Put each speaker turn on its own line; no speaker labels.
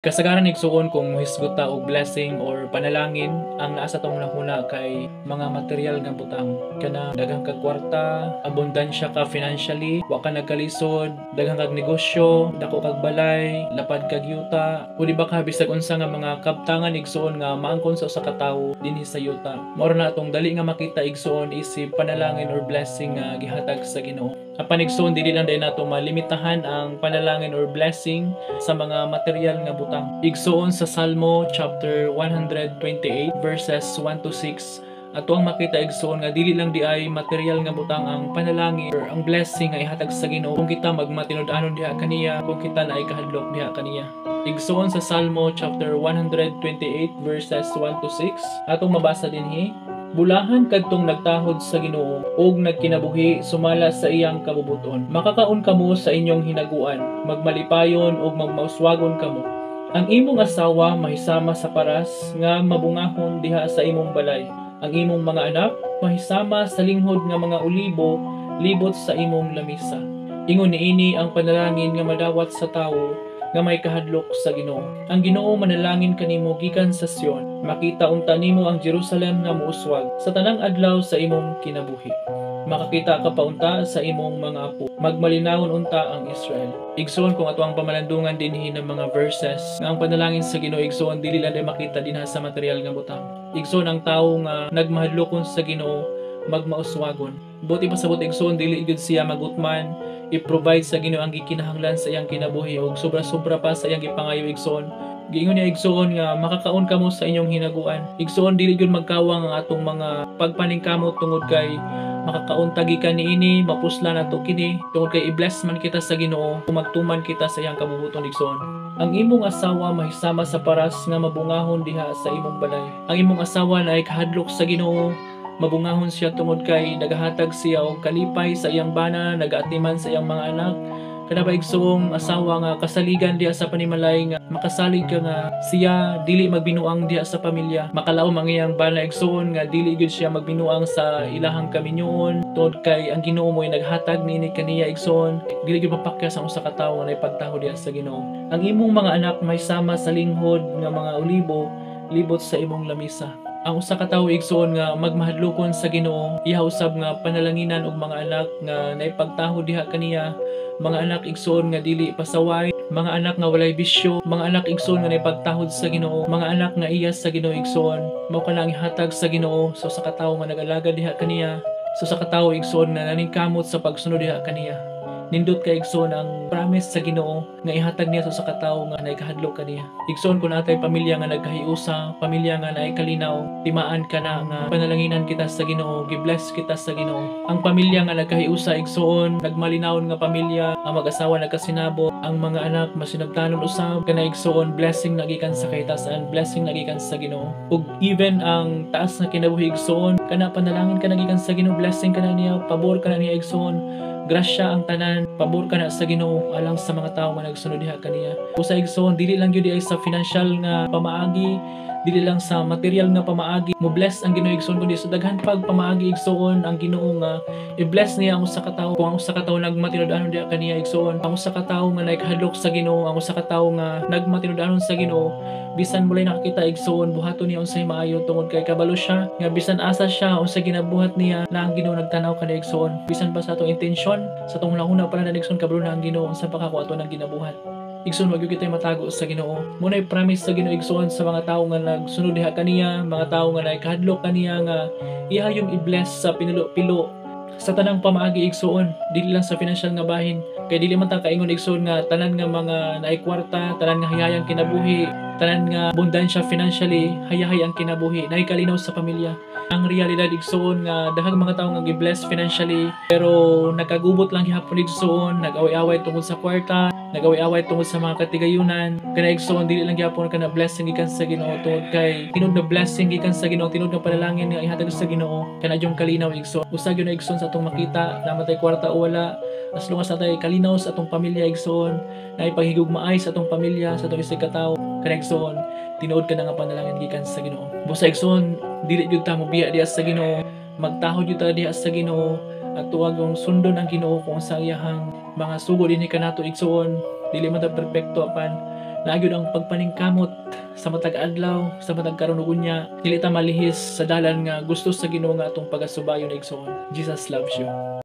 Kasagaran igsuon kung muhisgot ta og blessing or panalangin ang naa sa tong nahuna kay mga material nga butang. Kana daghang kag kwarta, abundansya ka financially, wa ka nagkalisod, daghang kag negosyo, dako kag balay, lapad kag yuta, o di ba ka bisag unsa nga mga kabtangan igsuon nga maangkon sa usa ka tawo dinhi sa yuta. Mao na atong dali nga makita igsuon isip panalangin or blessing nga gihatag sa Ginoo. Apan igsuon dili lang day nato malimitahan ang panalangin or blessing sa mga material nga butang. Igsuon sa Salmo chapter 128 verses 1 to 6 ato ang makita igsuon nga dili lang di ay material nga butang ang panalangin or ang blessing nga ihatag sa Ginoo kung kita magmatinud-anon diha kaniya, kung kita na ay kahadlok diha kaniya. Igsuon sa Salmo chapter 128 verses 1 to 6 atong mabasa dinhi. Bulahan kadtong nagtahod sa Ginoo ug nagkinabuhi sumala sa iyang kabubuton. Makakaon kamo sa inyong hinaguan, magmalipayon ug magmauswagon kamo. Ang imong asawa mahisama sa paras nga mabungahon diha sa imong balay. Ang imong mga anak mahisama sa linghod nga mga ulibo libot sa imong lamisa. Ingon niini ang panalangin nga madawat sa tawo nga may kahadlok sa Ginoo. Ang Ginoo manalangin kanimo gikan sa Sion. Makita unta nimo ang Jerusalem nga muuswag sa tanang adlaw sa imong kinabuhi. Makakita ka pa unta sa imong mga apo. Magmalinawon unta ang Israel. Igsoon kung ato ang pamalandungan dinhi ng mga verses nga ang panalangin sa Ginoo igsoon dili lang makita dinha sa material nga butang. Igsoon ang tawo nga nagmahadlokon sa Ginoo magmauswagon. Buti pa sa buti igsoon dili gud siya magutman i-provide sa Ginoo ang gikinahanglan sa iyang kinabuhi ug sobra-sobra pa sa iyang gipangayo igsoon. Giingon niya igsoon nga makakaon kamo sa inyong hinaguan. Igsoon dili gyud magkawang ang atong mga pagpaningkamot tungod kay makakaon ta gikan niini, mapuslan nato kini tungod kay i-bless man kita sa Ginoo kung magtuman kita sa iyang kabubuton igsoon. Ang imong asawa mahisama sa paras nga mabungahon diha sa imong balay. Ang imong asawa na ay kahadlok sa Ginoo, mabungahon siya tungod kay nagahatag siya og kalipay sa iyang bana, nagaatiman sa iyang mga anak. Kada ba igsoong asawa nga kasaligan diha sa panimalay nga makasalig ka nga siya dili magbinuang diha sa pamilya. Makalaom ang iyang bana igsoon nga dili gud siya magbinuang sa ilahang kaminyoon tungod kay ang Ginoo mo'y naghatag niini kaniya igsoon. Dili gud mapakya sa usa ka tawo nga naipagtaho diha sa Ginoo. Ang imong mga anak may sama sa linghod nga mga olibo libot sa imong lamisa. Ang usa ka tawo igsoon nga magmahadlokon sa Ginoo, iha usab nga panalanginan og mga anak nga naipagtaho diha kaniya, mga anak igsoon nga dili pasaway, mga anak nga walay bisyo, mga anak igsoon nga naipagtahod sa Ginoo, mga anak nga iyas sa Ginoo igsoon. Mao kana ang ihatag sa Ginoo sa usa ka tawo nga nag-alaga diha kaniya, sa usa ka tawo igsoon nga naningkamot sa pagsunod diha kaniya. Nindot kay igsoon ang promise sa Ginoo nga ihatag niya sa usa ka tawo nga naikahadlok kaniya. Igsoon kun atay pamilya nga nagkahiusa, pamilya nga naay kalinaw, timaan ka na nga panalanginan kita sa Ginoo, gi-bless kita sa Ginoo. Ang pamilya nga nagkahiusa igsoon, nagmalinawon nga pamilya, ang mag-asawa nagkasinabot, ang mga anak masinabtanon usab, kana igsoon blessing nagikan sa kahitasan, blessing nagikan sa Ginoo. Ug even ang taas na kinabuhi igsoon, kana panalangin ka nagikan sa Ginoo, blessing kana niya, pabor kana niya igsoon. Grasya ang tanan, pabor ka na sa Ginoo alang sa mga tawo nga nagsunod diha kaniya. Usa igsoon dili lang gyud ay sa financial nga pamaagi, dili lang sa material nga pamaagi mo bless ang Ginoo igsoon kundi sa daghan pag pamaagi igsoon ang Ginoo nga i-bless niya ang usa ka tawo. Kung ang usa ka tawo nagmatinud-anon diha kaniya igsoon, ang usa ka tawo nga naikahadlok sa Ginoo, ang usa ka tawo nga nagmatinud-anon sa Ginoo, bisan mulay nakakita igsoon buhaton niya unsay maayo tungod kay kabalo siya nga bisan asa siya unsay ginabuhat niya na ang Ginoo nagtanaw kada igsoon. Bisan pa sa atong intensyon sa atong hunahuna para na igsoon kabalo na ang Ginoo unsa pa ka ko ato nang ginabuhat. Igsoon wag gyud kitay matago sa Ginoo. Munay promise sa Ginoo igsoon sa mga tawo nga nagsunod diha kaniya, mga tawo nga naikahadlok kaniya nga iha yung i-bless sa pinulo-pilo sa tanang pamaagi igsoon, dili lang sa financial nga bahin. Kay dili man ta kaingon igsoon nga tanan nga mga naay kwarta, tanan nga hayayang kinabuhi, tanan nga abundansya financially, hayahay ang kinabuhi, naay kalinaw sa pamilya. Ang realidad igsoon nga daghang mga tawo nga gi-bless financially pero nagkagubot lang gihapon igsoon, nag-away-away tungod sa kwarta, nag-away-away tungod sa mga katigayunan. Kana igsoon dili lang gyapon kana blessing gikan sa Ginoo tungod kay tinud na blessing gikan sa Ginoo, tinud na panalangin nga ihatag sa Ginoo kana jung kalinaw igsoon. Usa gyud na igsoon sa atong makita na matay kwarta o wala, as long as natay kalinaw sa atong pamilya igsoon, na ipaghigugmaay sa atong pamilya, sa atong isig katawo, kana igsoon tinuod ka na nga panalangin gikan sa Ginoo. Busa igsoon dili gyud ta mo biya diha sa Ginoo, magtahod gyud ta diha sa Ginoo at tuwag yung sundon ang Ginoo kung sa iyahang mga sugod dinhi kanato igsoon. Dili man ta perpekto apan Nagyod ang pagpaningkamot sa matag adlaw, sa matag karon ug unya, dili ta malihis sa dalan nga gusto sa Ginoo nga atong pagasubayon igsoon. Jesus loves you.